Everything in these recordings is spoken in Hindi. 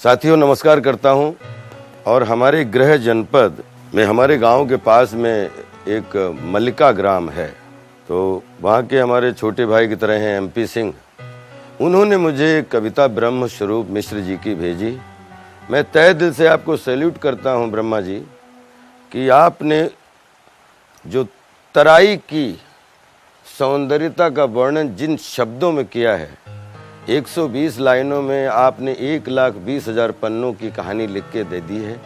साथियों नमस्कार करता हूं। और हमारे गृह जनपद में हमारे गांव के पास में एक मल्लिका ग्राम है, तो वहां के हमारे छोटे भाई की तरह हैं MP सिंह। उन्होंने मुझे कविता ब्रह्म स्वरूप मिश्र जी की भेजी। मैं तहे दिल से आपको सैल्यूट करता हूं ब्रह्मा जी कि आपने जो तराई की सौंदर्यता का वर्णन जिन शब्दों में किया है, 120 लाइनों में आपने 1,20,000 पन्नों की कहानी लिख के दे दी है।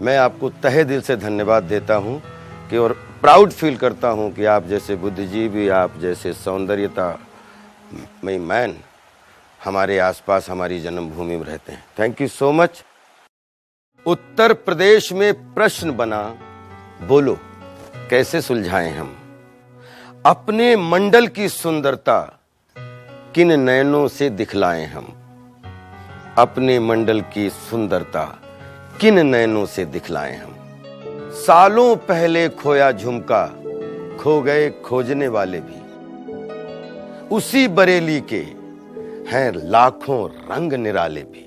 मैं आपको तहे दिल से धन्यवाद देता हूं कि और प्राउड फील करता हूं कि आप जैसे बुद्धिजीवी, आप जैसे सौंदर्यता में मैन हमारे आसपास हमारी जन्मभूमि में रहते हैं। Thank you so much. Uttar Pradesh में प्रश्न बना, बोलो कैसे सुलझाएं हम अपने मंडल की सुंदरता, किन नयनों से दिखलाएं हम अपने मंडल की सुंदरता, किन नयनों से दिखलाएं हम। सालों पहले खोया झुमका, खो गए खोजने वाले भी, उसी बरेली के हैं लाखों रंग निराले भी।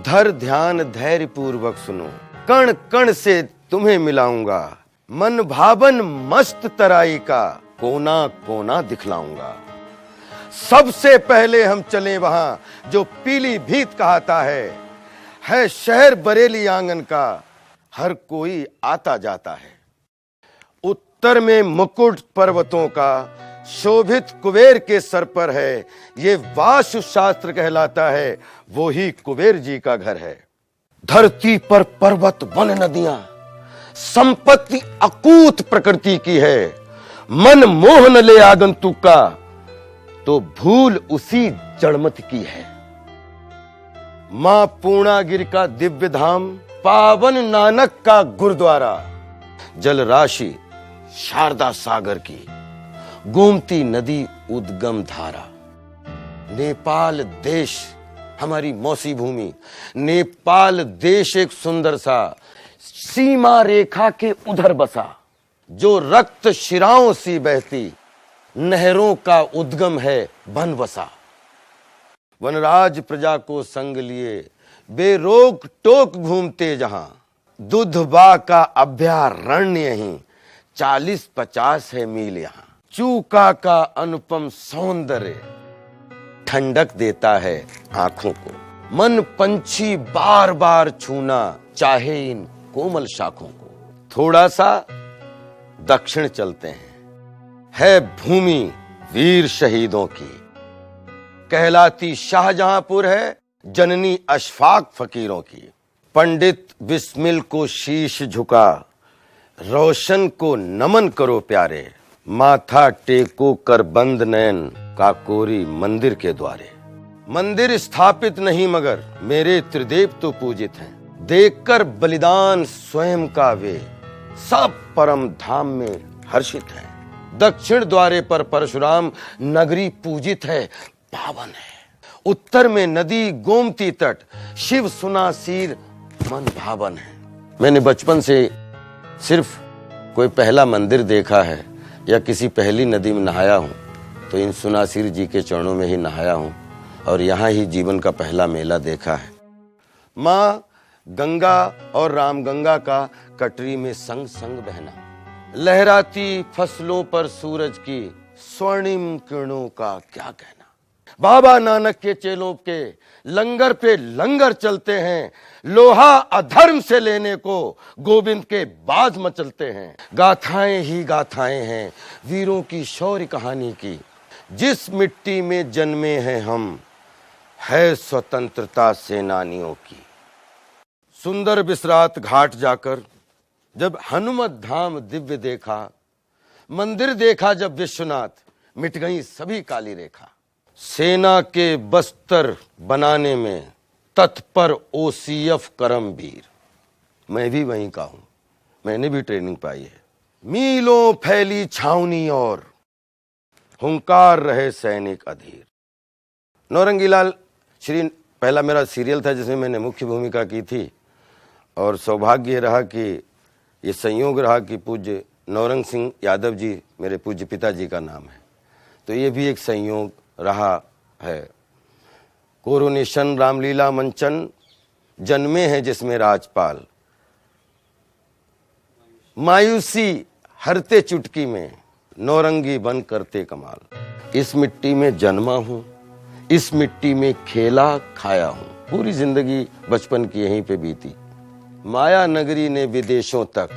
धर ध्यान धैर्य पूर्वक सुनो, कण कण से तुम्हें मिलाऊंगा, मन भावन मस्त तराई का कोना कोना दिखलाऊंगा। सबसे पहले हम चले वहां जो पीलीभीत कहता है शहर बरेली आंगन का, हर कोई आता जाता है। उत्तर में मुकुट पर्वतों का शोभित कुबेर के सर पर है, ये वास्तु शास्त्र कहलाता है, वो ही कुबेर जी का घर है। धरती पर पर्वत वन नदियां, संपत्ति अकूत प्रकृति की है। मन मोह न ले आगंतुक का, तो भूल उसी जड़मत की है। मां पूर्णागिरि का दिव्य धाम, पावन नानक का गुरुद्वारा, जल राशि शारदा सागर की, गोमती नदी उद्गम धारा। नेपाल देश हमारी मौसी भूमि, नेपाल देश एक सुंदर सा सीमा रेखा के उधर बसा, जो रक्त शिराओं सी बहती नहरों का उद्गम है बनवसा। वनराज प्रजा को संग लिए बेरोक टोक घूमते जहां, दुधवा का अभयारण्य यहीं 40-50 है मील यहां। चूका का अनुपम सौंदर्य ठंडक देता है आंखों को, मन पंछी बार बार छूना चाहे इन कोमल शाखों को। थोड़ा सा दक्षिण चलते हैं, है भूमि वीर शहीदों की, कहलाती शाहजहांपुर है जननी अशफाक फकीरों की। पंडित बिस्मिल को शीश झुका, रोशन को नमन करो प्यारे, माथा टेको कर बंद नयन काकोरी मंदिर के द्वारे। मंदिर स्थापित नहीं मगर मेरे त्रिदेव तो पूजित हैं, देखकर बलिदान स्वयं का वे सब परम धाम में हर्षित हैं। दक्षिण द्वारे पर परशुराम नगरी पूजित है, पावन है। उत्तर में नदी गोमती तट, शिव सुनासीर मन भावन है। मैंने बचपन से सिर्फ कोई पहला मंदिर देखा है या किसी पहली नदी में नहाया हूं, तो इन सुनासीर जी के चरणों में ही नहाया हूं और यहां ही जीवन का पहला मेला देखा है। मां गंगा और रामगंगा का कटरी में संग संग बहना, लहराती फसलों पर सूरज की स्वर्णिम किरणों का क्या कहना। बाबा नानक के चेलों के लंगर पे लंगर चलते हैं, लोहा अधर्म से लेने को गोविंद के बाद मचलते हैं। गाथाएं ही गाथाएं हैं वीरों की शौर्य कहानी की, जिस मिट्टी में जन्मे हैं हम है स्वतंत्रता सेनानियों की। सुंदर विश्रात घाट जाकर जब हनुमत धाम दिव्य देखा, मंदिर देखा जब विश्वनाथ, मिट गई सभी काली रेखा। सेना के बस्तर बनाने में तत्पर OCF करमवीर, मैं भी वहीं का हूं, मैंने भी ट्रेनिंग पाई है। मीलों फैली छावनी और हुंकार रहे सैनिक अधीर। नौरंगीलाल श्री पहला मेरा सीरियल था जिसमें मैंने मुख्य भूमिका की थी, और सौभाग्य रहा कि ये संयोग रहा कि पूज्य नौरंग सिंह यादव जी मेरे पूज्य पिताजी का नाम है, तो ये भी एक संयोग रहा है। कोरोनेशन रामलीला मंचन जन्मे हैं जिसमें राजपाल, मायूसी हरते चुटकी में नौरंगी बन करते कमाल। इस मिट्टी में जन्मा हूं, इस मिट्टी में खेला खाया हूं, पूरी जिंदगी बचपन की यहीं पे बीती। माया नगरी ने विदेशों तक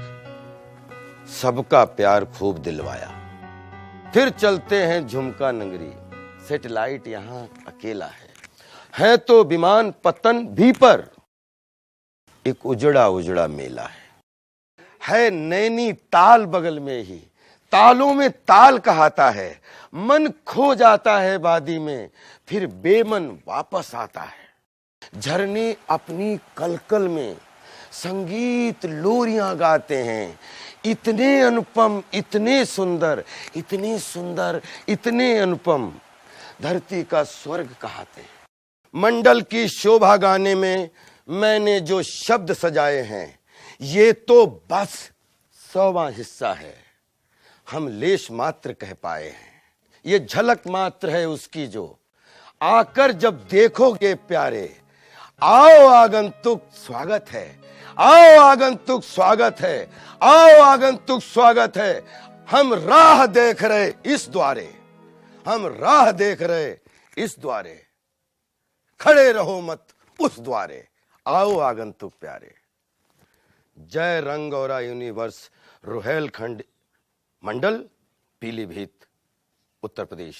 सबका प्यार खूब दिलवाया, फिर चलते हैं झुमका नगरी, सैटेलाइट यहां अकेला है तो विमान पतन भी पर एक उजड़ा उजड़ा मेला है नैनी ताल बगल में ही, तालों में ताल कहाता है, मन खो जाता है वादी में, फिर बेमन वापस आता है। झरने अपनी कलकल में संगीत लोरियां गाते हैं, इतने अनुपम, इतने सुंदर, इतने सुंदर, इतने अनुपम, धरती का स्वर्ग कहाते हैं। मंडल की शोभा गाने में मैंने जो शब्द सजाए हैं, ये तो बस 100वां हिस्सा है, हम लेश मात्र कह पाए हैं। ये झलक मात्र है उसकी जो आकर जब देखोगे प्यारे, आओ आगंतुक स्वागत है, आओ आगंतुक स्वागत है, आओ आगंतुक स्वागत है। हम राह देख रहे इस द्वारे, हम राह देख रहे इस द्वारे, खड़े रहो मत उस द्वारे, आओ आगंतुक प्यारे। जय रंगौरा यूनिवर्स, रुहेलखंड मंडल, पीलीभीत, उत्तर प्रदेश।